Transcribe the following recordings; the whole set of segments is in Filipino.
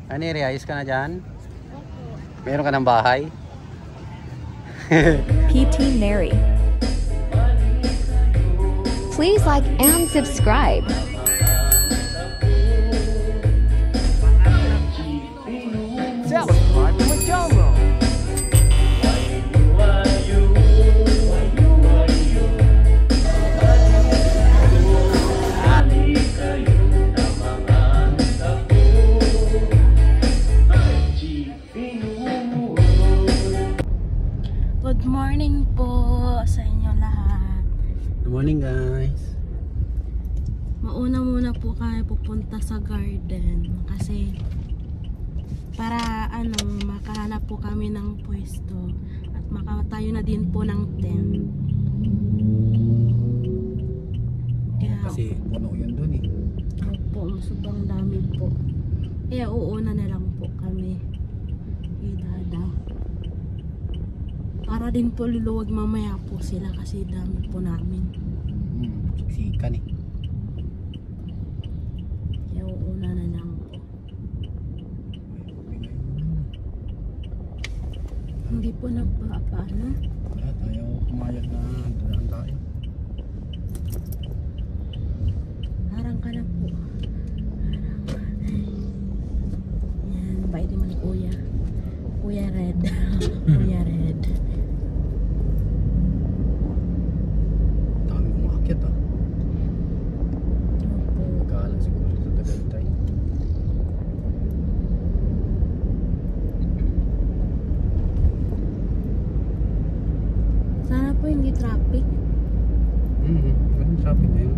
Ano Iri, ayos ka na dyan? Meron ka ng bahay? PT Mary. Please like and subscribe. Subscribe to my channel. Good morning po sa inyo lahat. Good morning guys. Mauna muna po kami pupunta sa garden kasi para makahanap po kami ng pwesto at makatayo na din po ng tent. Kaya, Kasi puno yun dun eh. opo, sobrang dami po. Kaya uuna na lang po kami. Idada. Para din po luluwag mamaya po sila kasi dami po namin. Siksikan eh. Kaya uuna na lang po. Hindi po nagpapaano. Wala tayo pumayag na daan tayo. Harang ka na po. Harang ka. Yan, bait naman kuya. Kuya Red. Kuya Red. Dami umakit ah. Opo. Magkaalang siguro sa Tagaytay. Sana po hindi traffic. Ganun traffic na yun.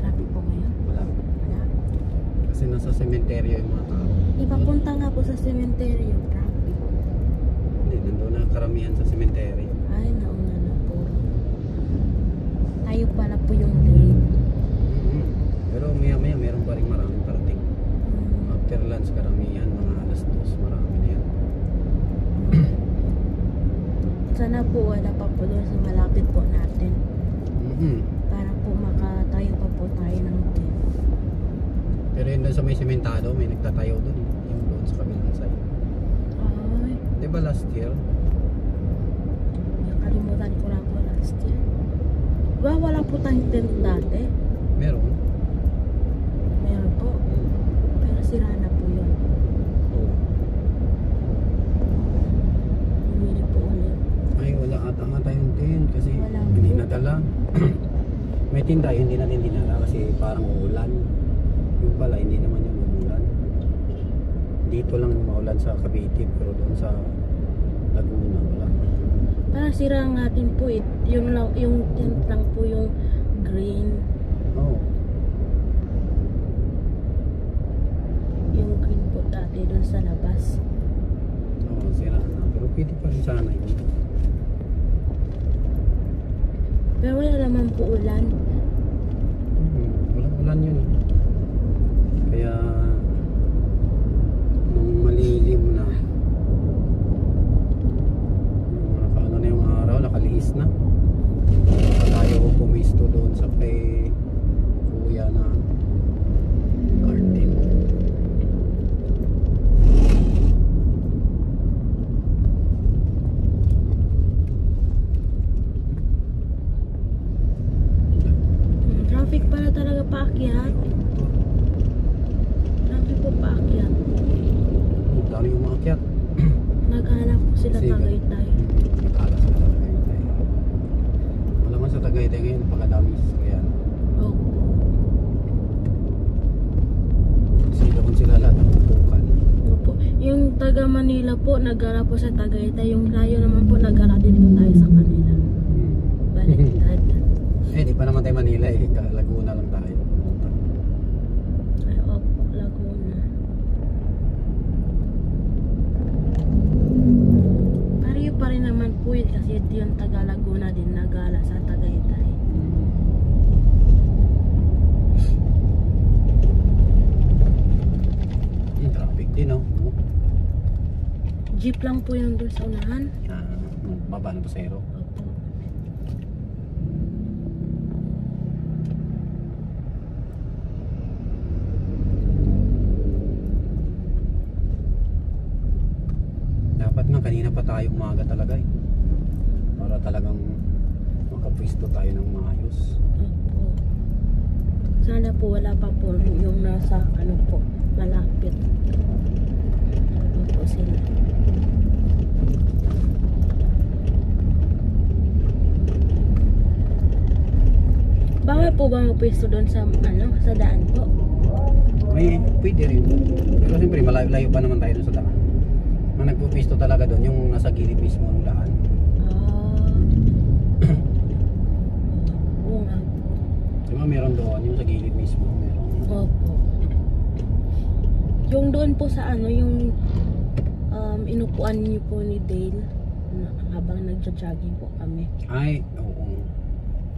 Traffic po ngayon. Wala. Wala. Kasi nasa sementeryo yung mga tao. Ipapunta nga po sa cementerio. Traffic. Hindi, nandun na karamihan sa sementeryo. Ay, nauna na po. Tayo pala po yung late. Pero maya maya meron pa rin maraming parating. After lunch karamihan mga alas 2 marami na yan. Sana po wala pa po doon sa malapit po natin. Para po makatayo pa po tayo ng tent. Pero yun doon sa may sementado may nagtatayo doon eh. Yung doon sa kabilang side. Ay, Di ba last year? nakalimutan ko lang po last year. Wala po tayong tent dati. Meron. Meron po. Pero sira na po yun. Oo. Bumili po ulit. Ay wala ata nga tayong tent kasi Wala hindi po. nadala. May tinda yun, hindi natin dinala kasi parang uulan. Yung pala hindi naman yung umulan. Dito lang maulan sa Cavite pero doon sa Laguna wala. Parang sira nga din po eh. Yung tent lang po yung green. Oo. Yung green po dati doon sa labas. Oo, sira na. Pero pwede pa rin sana yun. Pero wala naman po ulan. Walang ulan yun eh. Kaya nung malilim na nung nakaano na yung araw, nakalihis na. Tayo ko pumisto doon sa kay kuya na garden. Traffic pala talaga paakyat. Traffic po paakyat. Ang dami umakyat. Naghanap po sila Sige. Tagaytay. Nagkala sila sa Tagaytay. Wala man sa Tagaytay ngayon, napakadami sasakyan. Opo. Sila kung sila lahat ang pupukan. Opo. Yung taga Manila po, naghanap po sa Tagaytay. Yung layo naman po, naghanap din po tayo sa kanila. Baliktad. Di pa naman tayo Manila eh. Laguna lang tayo. Ay, opo, Laguna. Pariyo pa rin naman po yun kasi yung taga Laguna din nagala sa Tagaytay. Traffic din oh. Jeep lang po yung doon sa unahan. Baba ng pasero. Opo. tayo umaga talaga eh. Para talagang makapwisto tayo ng maayos. Opo. Sana po wala pa po yung nasa ano po, malapit. Ano po sila. Bawal po ba magpwesto doon sa ano, sa daan po? May pwede rin. Pero siyempre malayo pa naman tayo dun sa daan. Ang nagpupisto talaga doon yung nasa gilid mismo ng daan. Oo nga po. Diba meron doon yung sa gilid mismo. Meron. Opo. Yung doon po sa ano, yung inupuan niyo po ni Dale habang nagja-jogging po kami. Ay, oo.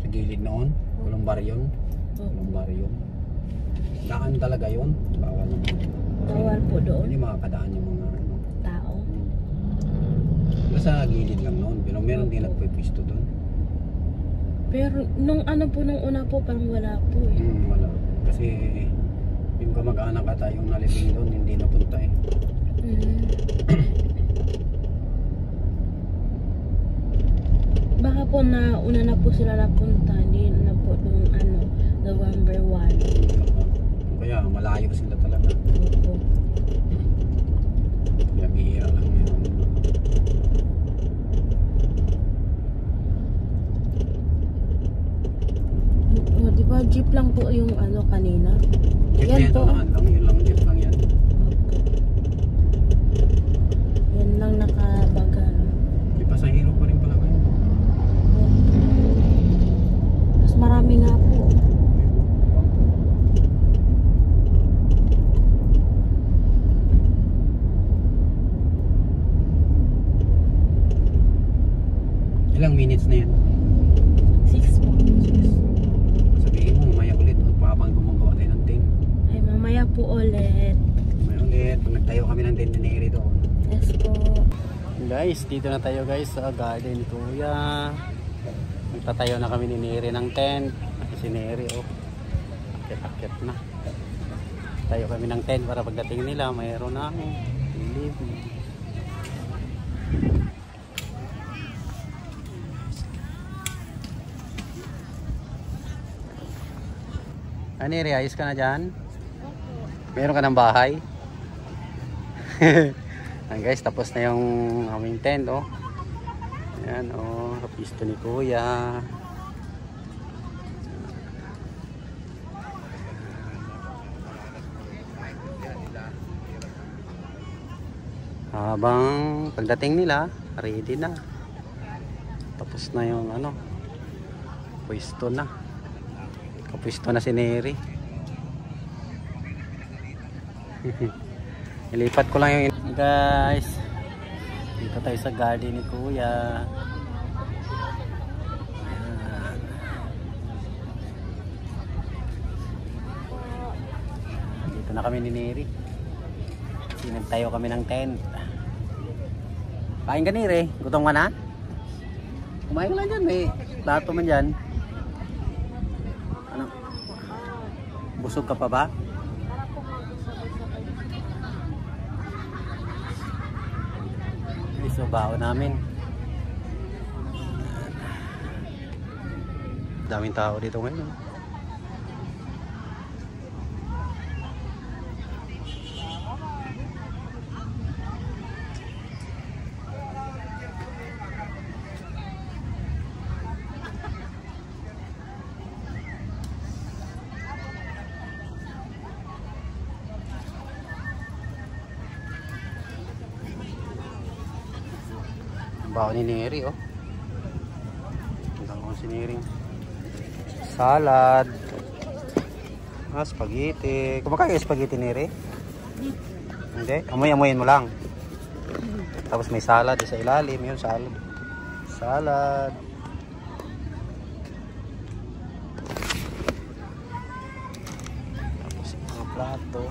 Sa gilid noon. Walang baryon. Opo. Walang baryon. Daan talaga yun. Bawal naman. Bawal po doon. Hindi makakadaan yung mga ano. Tao. Sa gilid lang noon. Pero meron din nagpupisto doon. Pero nung ano po, nung una po parang wala po eh. Wala. Kasi yung kamag-anak ata yung nalibing doon, hindi napunta eh. Baka po na una na po sila napunta, hindi na po nung ano, November 1. Kaya malayo sila talaga. Opo. Kaya bihira lang yun. Oh, di ba jeep lang po yung ano kanina? Jeep Yan yan po. lang, yun lang, jeep lang yan. Opo. Yan lang nakabagal. May pasahero pa rin pala ngayon. Opo. Mas marami nga po. Ilang minutes na yan? 6 po. Sabihin mo, mamaya ulit. Habang gumagawa tayo ng tent. Ay, mamaya po ulit. Mamaya ulit. Pag nagtayo kami ng tent ni Neri doon. Yes po. Guys, dito na tayo guys sa garden ni Kuya. Nagtatayo na kami ni Neri ng tent. Si Neri oh. Akit-akit na. Tayo kami ng tent para pagdating nila mayroon na live. Neri, ayos ka na dyan? Meron ka ng bahay? Ayan guys, tapos na yung aming tent oh. Ayan oh, kapisto ni Kuya. Habang pagdating nila, ready na. Tapos na yung ano, pwesto na. Kapwesto na si Neri. Ilipat ko lang yung guys. Dito tayo sa garden ni Kuya. Ayan. Dito na kami ni Neri. Nagtayo kami ng tent. Kain ka Neri? Gutom ka na? Kumain ka lang dyan. May plato man dyan. Ano? Busog ka pa ba? So bao namin. Daming tao dito ngayon. Bao ni Neri oh. Ang dami si Neri. Salad. Spaghetti. Kumakain ka spaghetti Neri? Hindi? Amoy-amoyin mo lang. Tapos may salad sa ilalim. Yun salad. Salad. Tapos mga plato.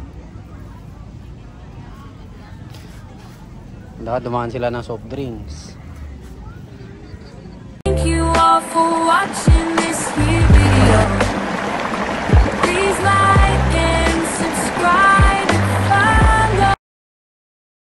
Lahat dumaan sila ng soft drinks. Thank you all for watching.